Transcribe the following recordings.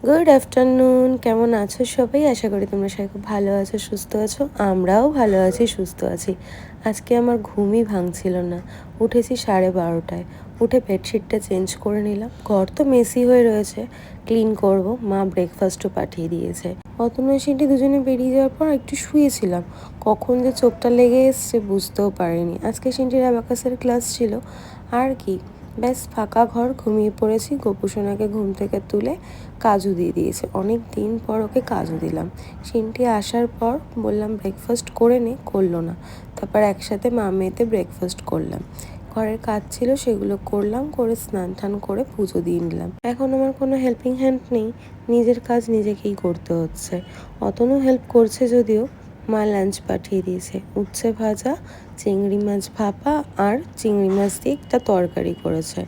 Good afternoon, কেমন আছো সবাই? আশা করি তোমরা সবাই খুব ভালো আছো, সুস্থ আছো। আমরাও ভালো আছি, সুস্থ আছি। আজকে আমার ঘুমই ভাঙছিল না। উঠেছি 12:30টায়। উঠে বেডশিটটা চেঞ্জ করে নিলাম। ঘর তো মেসি হয়ে রয়েছে, ক্লিন করব। মা ব্রেকফাস্টও পাঠিয়ে দিয়েছে। অতনু সিনটি দুজনে বেরিয়ে যাওয়ার পর একটু শুয়েছিলাম। কখন যে চোখটা লেগে এসছে বুঝতেও পারিনি। আজকে সিনটির অ্যাবাকাসের ক্লাস ছিল। আর কি, ব্যাস ফাঁকা ঘর, ঘুমিয়ে পড়েছি। গোপুসোনাকে ঘুম থেকে তুলে কাজু দিয়ে দিয়েছে। অনেক দিন পর ওকে কাজু দিলাম। সিনটি আসার পর বললাম ব্রেকফাস্ট করে নে, করলো না। তারপর একসাথে মা মেয়েতে ব্রেকফাস্ট করলাম। ঘরের কাজ ছিল সেগুলো করলাম, করে স্নান টান করে পুজো দিয়ে নিলাম। এখন আমার কোনো হেল্পিং হ্যান্ড নেই, নিজের কাজ নিজেকেই করতে হচ্ছে। অতনু হেল্প করছে যদিও। মা লাঞ্চ পাঠিয়ে দিয়েছে, উচ্ছে ভাজা, চিংড়ি মাছ ভাপা আর চিংড়ি মাছ দিয়ে একটা তরকারি করেছে।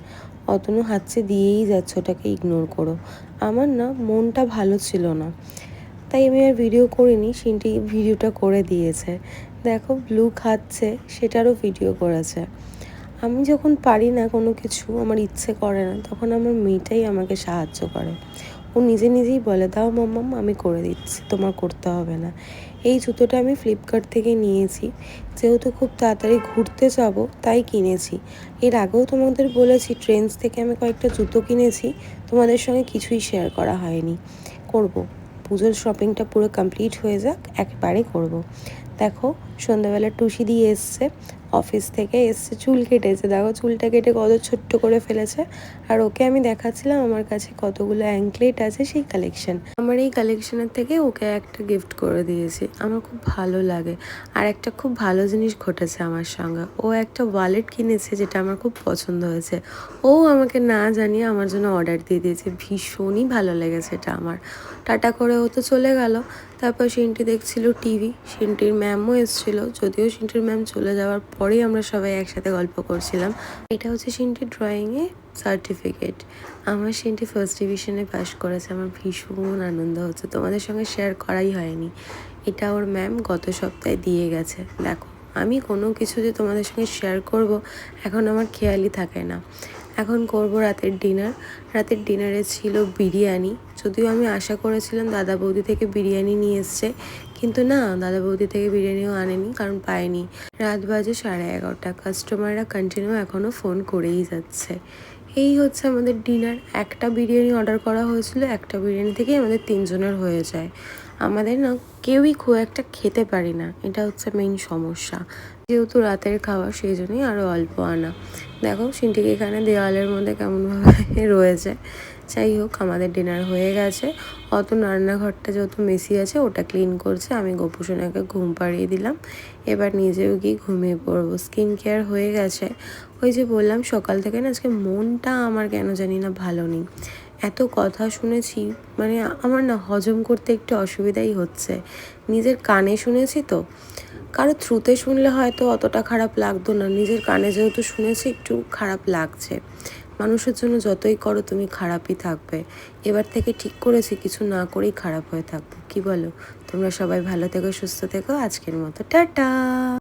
অতনু হাতছে দিয়েই যাচ্ছে, ওটাকে ইগনোর করো। আমার না মনটা ভালো ছিল না, তাই আমি আর ভিডিও করিনি। সিনটি ভিডিওটা করে দিয়েছে। দেখো ব্লু খাচ্ছে, সেটারও ভিডিও করেছে। আমি যখন পারি না কোনো কিছু, আমার ইচ্ছে করে না, তখন আমার মেয়েটাই আমাকে সাহায্য করে। ও নিজে নিজেই বলে, দাও মাম্মাম, আমি করে দিচ্ছি, তোমার করতে হবে না। এই জুতোটা আমি ফ্লিপকার্ট থেকে নিয়েছি, যেহেতু খুব তাড়াতাড়ি ঘুরতে যাব তাই কিনেছি। এর আগেও তোমাদের বলেছি ট্রেন্ডস থেকে আমি কয়েকটা জুতো কিনেছি, তোমাদের সঙ্গে কিছুই শেয়ার করা হয়নি। করব, পুজোর শপিংটা পুরো কমপ্লিট হয়ে যাক, একবারে করব। দেখো সন্ধ্যাবেলা টুসি দিয়ে এসছে, অফিস থেকে এসছে, চুল কেটেছে। দেখো চুলটা কেটে কত ছোট্ট করে ফেলেছে। আর ওকে আমি দেখাচ্ছিলাম আমার কাছে কতগুলো অ্যাঙ্কলেট আছে, সেই কালেকশন। আমার এই কালেকশনের থেকে ওকে একটা গিফট করে দিয়েছি। আমার খুব ভালো লাগে। আর একটা খুব ভালো জিনিস ঘটেছে আমার সঙ্গে, ও একটা ওয়ালেট কিনেছে যেটা আমার খুব পছন্দ হয়েছে। ও আমাকে না জানিয়ে আমার জন্য অর্ডার দিয়ে দিয়েছে। ভীষণই ভালো লেগেছে এটা আমার। টাটা করে ও তো চলে গেল। তারপর সিনটি দেখছিল টিভি। সিনটির ম্যামও এসেছিলো, যদিও সিনটির ম্যাম চলে যাওয়ার পরেই আমরা সবাই একসাথে গল্প করছিলাম। এটা হচ্ছে সিনটির ড্রয়িংয়ে সার্টিফিকেট। আমার সিনটি ফার্স্ট ডিভিশনে পাশ করেছে। আমার ভীষণ আনন্দ হচ্ছে, তোমাদের সঙ্গে শেয়ার করাই হয়নি। এটা ওর ম্যাম গত সপ্তাহে দিয়ে গেছে। দেখো, আমি কোনো কিছু যে তোমাদের সঙ্গে শেয়ার করব এখন আমার খেয়ালই থাকে না। এখন করব রাতের ডিনার। রাতের ডিনারে ছিল বিরিয়ানি। যদিও আমি আশা করেছিলাম দাদা বৌদি থেকে বিরিয়ানি নিয়ে এসছে, কিন্তু না, দাদা বৌদি থেকে বিরিয়ানিও আনেনি, কারণ পায়নি। রাত বাজে 11:30। কাস্টমাররা কন্টিনিউ এখনও ফোন করেই যাচ্ছে। এই হচ্ছে আমাদের ডিনার। একটা বিরিয়ানি অর্ডার করা হয়েছিল, একটা বিরিয়ানি থেকেই আমাদের 3 জনের হয়ে যায়। আমাদের না কেউই খুব একটা খেতে পারি না, এটা হচ্ছে মেইন সমস্যা। যেহেতু রাতের খাওয়া, সেই জন্যই আরও অল্প আনা। দেখো সিনটিকে এখানে দেওয়ালের মধ্যে কেমনভাবে রয়েছে। যাই হোক, আমাদের ডিনার হয়ে গেছে। অত রান্নাঘরটা যেহেতু মেসি আছে, ওটা ক্লিন করছে। আমি গোপুসোনাকে ঘুম পাড়িয়ে দিলাম। এবার নিজেও গিয়ে ঘুমিয়ে পড়বো। স্কিন কেয়ার হয়ে গেছে। ওই যে বললাম সকাল থেকে না আজকে মনটা আমার কেন জানি না ভালো নেই। এত কথা শুনেছি, মানে আমার না হজম করতে একটু অসুবিধাই হচ্ছে। নিজের কানে শুনেছি তো, কারো থ্রুতে শুনলে হয়তো অতটা খারাপ লাগতো না, নিজের কানে যেহেতু শুনেছি একটু খারাপ লাগছে। মানুষের জন্য যতই করো তুমি খারাপই থাকবে। এবার থেকে ঠিক করেছি কিছু না করেই খারাপ হয়ে থাকবো। কি বলো? তোমরা সবাই ভালো থেকো, সুস্থ থেকো। আজকের মতো টাটা।